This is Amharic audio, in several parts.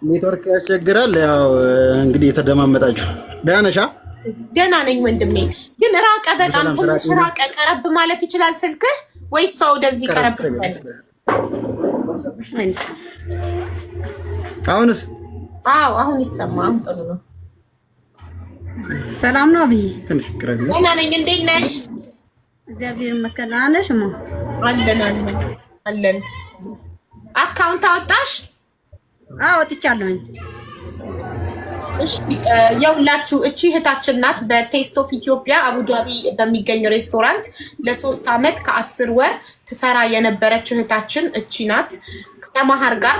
ኔትወርክ ያስቸግራል። ያው እንግዲህ የተደማመጣችሁ ደህና ነሽ? ደህና ነኝ ወንድሜ። ግን ራቀ፣ በጣም ትንሽ ራቀ። ቀረብ ማለት ይችላል ስልክህ ወይስ ሰው ወደዚህ ቀረብ? አሁንስ? አዎ አሁን ይሰማ። አሁን ጥሩ ነው። ሰላም ነው አብይ? ትንሽ ቅረብ። ደህና ነኝ። እንዴት ነሽ? እግዚአብሔር ይመስገን። ደህና ነሽ? አለን አለን። አካውንት አወጣሽ? አዎ ወጥቻለሁኝ። እሺ የሁላችሁ እቺ እህታችን ናት። በቴስት ኦፍ ኢትዮጵያ አቡዳቢ በሚገኝ ሬስቶራንት ለ3 ዓመት ከ10 ወር ትሰራ የነበረች እህታችን እቺ ናት። ከመሀር ጋር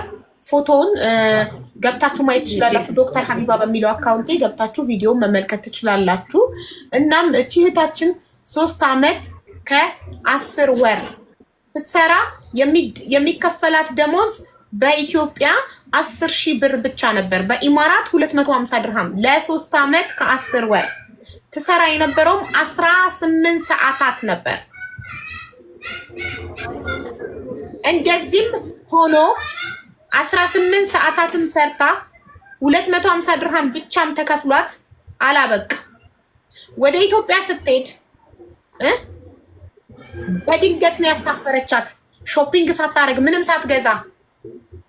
ፎቶውን ገብታችሁ ማየት ትችላላችሁ። ዶክተር ሀቢባ በሚለው አካውንቴ ገብታችሁ ቪዲዮን መመልከት ትችላላችሁ። እናም እቺ እህታችን 3 ዓመት ከ10 ወር ስትሰራ የሚከፈላት ደሞዝ በኢትዮጵያ 10,000 ብር ብቻ ነበር። በኢማራት 250 ድርሃም። ለ3 ዓመት ከ10 ወር ትሰራ የነበረውም 18 ሰዓታት ነበር። እንደዚህም ሆኖ 18 ሰዓታትም ሰርታ 250 ድርሃም ብቻም ተከፍሏት አላበቃ። ወደ ኢትዮጵያ ስትሄድ በድንገት ነው ያሳፈረቻት። ሾፒንግ ሳታረግ ምንም ሳትገዛ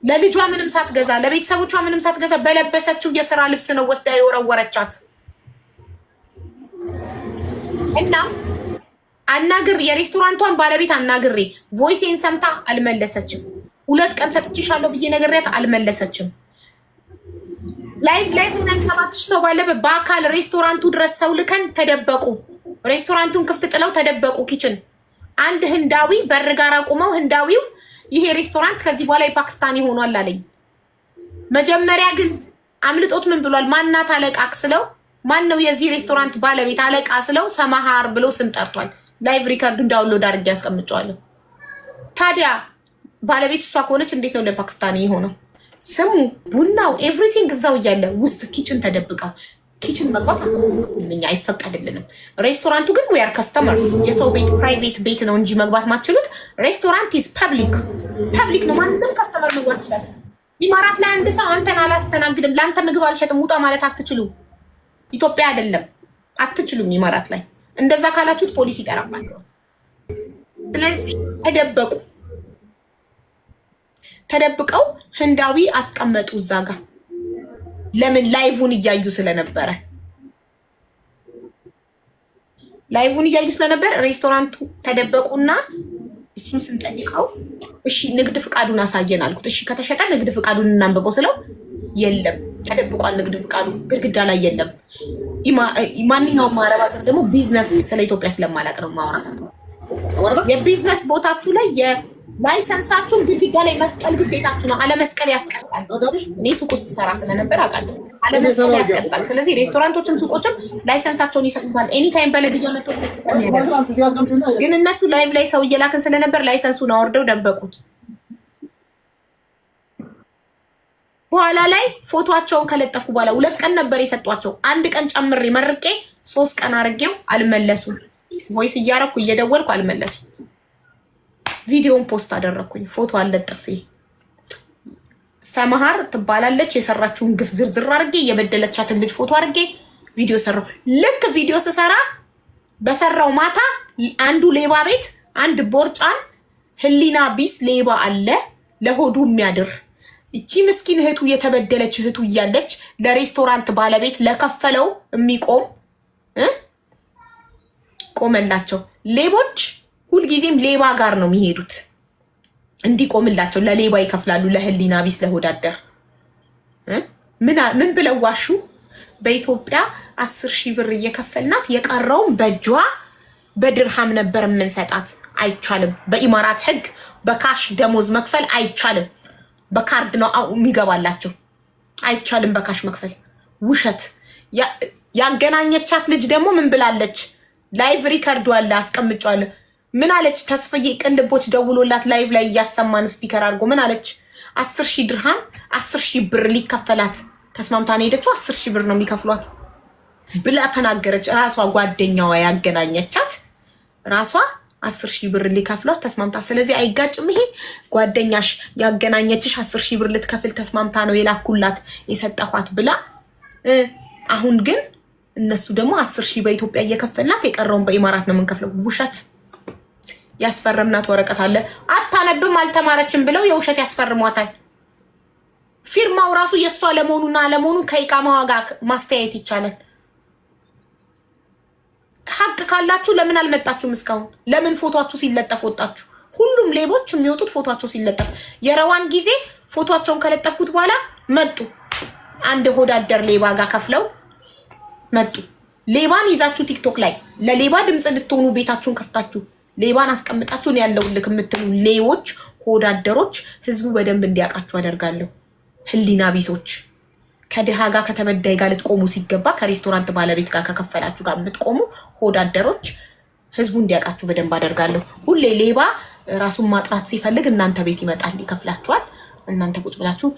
ለልጇ ምንም ሳትገዛ ለቤተሰቦቿ ምንም ሳትገዛ በለበሰችው የስራ ልብስ ነው ወስዳ የወረወረቻት። እና አናግሬ የሬስቶራንቷን ባለቤት አናግሬ ቮይሴን ሰምታ አልመለሰችም። 2 ቀን ሰጥቼሻለሁ ብዬ ነግሬያት አልመለሰችም። ላይቭ ላይ ሆነን 7,000 ሰው ባለበት በአካል ሬስቶራንቱ ድረስ ሰው ልከን ተደበቁ። ሬስቶራንቱን ክፍት ጥለው ተደበቁ። ኪችን አንድ ህንዳዊ በር ጋር አቁመው ህንዳዊው ይሄ ሬስቶራንት ከዚህ በኋላ የፓኪስታኒ ሆኗል አለኝ። መጀመሪያ ግን አምልጦት ምን ብሏል? ማናት አለቃ ስለው ማን ነው የዚህ ሬስቶራንት ባለቤት አለቃ ስለው ሰማሃር ብሎ ስም ጠርቷል። ላይቭ ሪከርዱን ዳውንሎድ አድርጌ ያስቀምጫዋለሁ። ታዲያ ባለቤት እሷ ከሆነች እንዴት ነው ለፓኪስታኒ የሆነው? ስሙ፣ ቡናው፣ ኤቭሪቲንግ እዛው እያለ ውስጥ ኪችን ተደብቀው ኪችን መግባት እኛ አይፈቀድልንም። ሬስቶራንቱ ግን ዌር ከስተመር የሰው ቤት ፕራይቬት ቤት ነው እንጂ መግባት ማትችሉት። ሬስቶራንት ኢዝ ፐብሊክ ነው። ማንም ከስተመር መግባት ይችላል። ኢማራት ላይ አንድ ሰው አንተን አላስተናግድም ለአንተ ምግብ አልሸጥም ውጣ ማለት አትችሉ። ኢትዮጵያ አይደለም አትችሉም። ኢማራት ላይ እንደዛ ካላችሁት ፖሊስ ይጠራባል። ስለዚህ ተደብቀው ህንዳዊ አስቀመጡ እዛ ጋር። ለምን? ላይቭን እያዩ ስለነበረ ሬስቶራንቱ ተደበቁና እሱን ስንጠይቀው እሺ ንግድ ፍቃዱን አሳየን አልኩት። እሺ ከተሸጠ ንግድ ፍቃዱን እናንብበው ስለው የለም ተደብቋል፣ ንግድ ፍቃዱ ግድግዳ ላይ የለም። ማንኛውም አረብ ሀገር ደግሞ ቢዝነስ ስለ ኢትዮጵያ ስለማላቅ ነው ማውራት። የቢዝነስ ቦታችሁ ላይ ላይሰንሳችሁን ግድግዳ ላይ መስቀል ግዴታችሁ ነው። አለመስቀል ያስቀጣል። እኔ ሱቅ ውስጥ ሰራ ስለነበር አውቃለሁ። አለመስቀል ያስቀጣል። ስለዚህ ሬስቶራንቶችም ሱቆችም ላይሰንሳቸውን ይሰጡታል። ኤኒታይም በለድያ መጥቶ ግን እነሱ ላይቭ ላይ ሰው እየላክን ስለነበር ላይሰንሱን አወርደው ደበቁት። በኋላ ላይ ፎቶቸውን ከለጠፍኩ በኋላ 2 ቀን ነበር የሰጧቸው። 1 ቀን ጨምሬ መርቄ 3 ቀን አርጌው አልመለሱም። ቮይስ እያረኩ እየደወልኩ አልመለሱም። ቪዲዮን ፖስት አደረኩኝ። ፎቶ አለጥፌ ሰማሃር ትባላለች የሰራችውን ግፍ ዝርዝር አርጌ የበደለቻትን ልጅ ፎቶ አርጌ ቪዲዮ ሰራው። ልክ ቪዲዮ ስሰራ በሰራው ማታ አንዱ ሌባ ቤት አንድ ቦርጫን ህሊና ቢስ ሌባ አለ ለሆዱ የሚያድር። እቺ ምስኪን እህቱ የተበደለች እህቱ እያለች ለሬስቶራንት ባለቤት ለከፈለው የሚቆም ቆመላቸው። ሌቦች ሁልጊዜም ሌባ ጋር ነው የሚሄዱት። እንዲቆምላቸው ለሌባ ይከፍላሉ። ለህሊና ቢስ ለሆዳደር ምን ብለው ዋሹ? በኢትዮጵያ 10,000 ብር እየከፈልናት የቀረውን በእጇ በድርሃም ነበር የምንሰጣት። አይቻልም። በኢማራት ህግ በካሽ ደሞዝ መክፈል አይቻልም። በካርድ ነው የሚገባላቸው። አይቻልም በካሽ መክፈል። ውሸት። ያገናኘቻት ልጅ ደግሞ ምን ብላለች? ላይቭ ሪከርዱ አለ አስቀምጫለሁ። ምን አለች? ተስፈዬ ቅልቦች ደውሎላት ላይቭ ላይ እያሰማን ስፒከር አድርጎ ምን አለች? 10,000 ድርሃም 10,000 ብር ሊከፈላት ተስማምታ ነው ሄደችው። 10,000 ብር ነው የሚከፍሏት ብላ ተናገረች። ራሷ ጓደኛዋ ያገናኘቻት ራሷ 10,000 ብር ሊከፍሏት ተስማምታ። ስለዚህ አይጋጭም። ይሄ ጓደኛሽ ያገናኘችሽ 10,000 ብር ልትከፍል ተስማምታ ነው የላኩላት የሰጠኋት ብላ። አሁን ግን እነሱ ደግሞ 10,000 በኢትዮጵያ እየከፈልናት የቀረውን በኢማራት ነው የምንከፍለው። ውሸት። ያስፈረምናት ወረቀት አለ። አታነብም አልተማረችም ብለው የውሸት ያስፈርሟታል። ፊርማው ራሱ የእሷ ለመሆኑና አለመሆኑ ከኢቃማዋ ጋር ማስተያየት ይቻላል። ሀቅ ካላችሁ ለምን አልመጣችሁም እስካሁን? ለምን ፎቶአችሁ ሲለጠፍ ወጣችሁ? ሁሉም ሌቦች የሚወጡት ፎቶአቸው ሲለጠፍ። የረዋን ጊዜ ፎቶአቸውን ከለጠፍኩት በኋላ መጡ። አንድ ሆዳደር ሌባ ጋር ከፍለው መጡ። ሌባን ይዛችሁ ቲክቶክ ላይ ለሌባ ድምፅ እንድትሆኑ ቤታችሁን ከፍታችሁ ሌባን አስቀምጣችሁ ነው ያለው ልክ የምትሉ ሌቦች፣ ሆዳደሮች ህዝቡ በደንብ እንዲያውቃችሁ አደርጋለሁ። ህሊና ቢሶች ከድሃ ጋር ከተበዳይ ጋር ልትቆሙ ሲገባ ከሬስቶራንት ባለቤት ጋር ከከፈላችሁ ጋር የምትቆሙ ሆዳደሮች ህዝቡ እንዲያውቃችሁ በደንብ አደርጋለሁ። ሁሌ ሌባ ራሱን ማጥራት ሲፈልግ እናንተ ቤት ይመጣል፣ ይከፍላችኋል። እናንተ ቁጭ ብላችሁ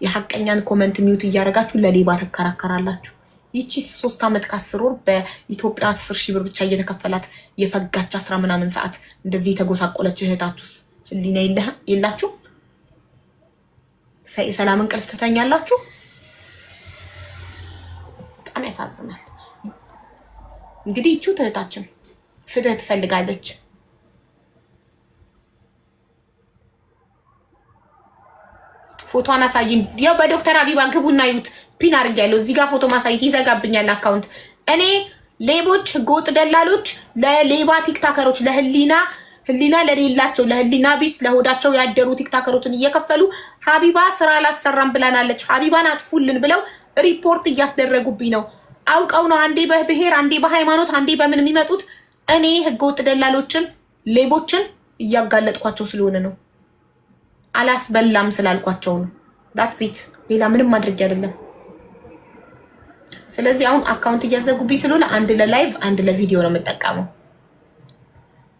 የሐቀኛን ኮመንት ሚውት እያደረጋችሁ ለሌባ ተከራከራላችሁ። ይቺ 3 ዓመት ከ10 ወር በኢትዮጵያ 10,000 ብር ብቻ እየተከፈላት የፈጋች 10 ምናምን ሰዓት እንደዚህ የተጎሳቆለች እህታችሁስ ህሊና የላችሁ? ሰላም እንቅልፍ ትተኛላችሁ? በጣም ያሳዝናል። እንግዲህ ይቺ እህታችን ፍትህ ትፈልጋለች። ፎቶዋን አሳይን። ያው በዶክተር ሀቢባ ግቡና ይዩት። ፒን አድርጊያለሁ እዚህ ጋር ፎቶ ማሳየት ይዘጋብኛል አካውንት። እኔ ሌቦች፣ ህገወጥ ደላሎች፣ ለሌባ ቲክታከሮች፣ ለህሊና ለሌላቸው ለህሊና ቢስ ለሆዳቸው ያደሩ ቲክታከሮችን እየከፈሉ ሀቢባ ስራ አላሰራም ብላናለች፣ ሀቢባን አጥፉልን ብለው ሪፖርት እያስደረጉብኝ ነው። አውቀው ነው አንዴ በብሔር አንዴ በሃይማኖት አንዴ በምን የሚመጡት። እኔ ህገወጥ ደላሎችን ሌቦችን እያጋለጥኳቸው ስለሆነ ነው። አላስበላም ስላልኳቸው ነው። ዳትዚት ሌላ ምንም ማድረግ አይደለም። ስለዚህ አሁን አካውንት እያዘጉብኝ ስለሆነ አንድ ለላይቭ አንድ ለቪዲዮ ነው የምጠቀመው።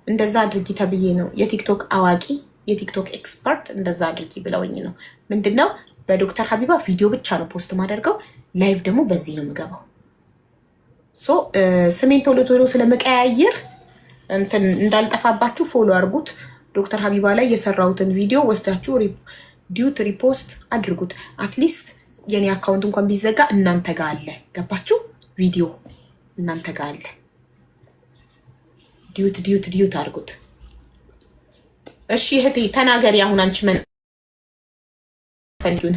እንደዛ አድርጊ ተብዬ ነው የቲክቶክ አዋቂ የቲክቶክ ኤክስፐርት እንደዛ አድርጊ ብለውኝ ነው። ምንድነው በዶክተር ሀቢባ ቪዲዮ ብቻ ነው ፖስት ማደርገው፣ ላይቭ ደግሞ በዚህ ነው የምገባው። ሶ ስሜን ቶሎ ቶሎ ስለመቀያየር እንትን እንዳልጠፋባችሁ ፎሎ አድርጉት። ዶክተር ሀቢባ ላይ የሰራሁትን ቪዲዮ ወስዳችሁ ዲዩት ሪፖስት አድርጉት። አትሊስት የኔ አካውንት እንኳን ቢዘጋ እናንተ ጋር አለ። ገባችሁ? ቪዲዮ እናንተ ጋር አለ። ዲዩት አድርጉት። እሺ እህቴ ተናገሪ። አሁን አንቺ ምን ፈልጊውን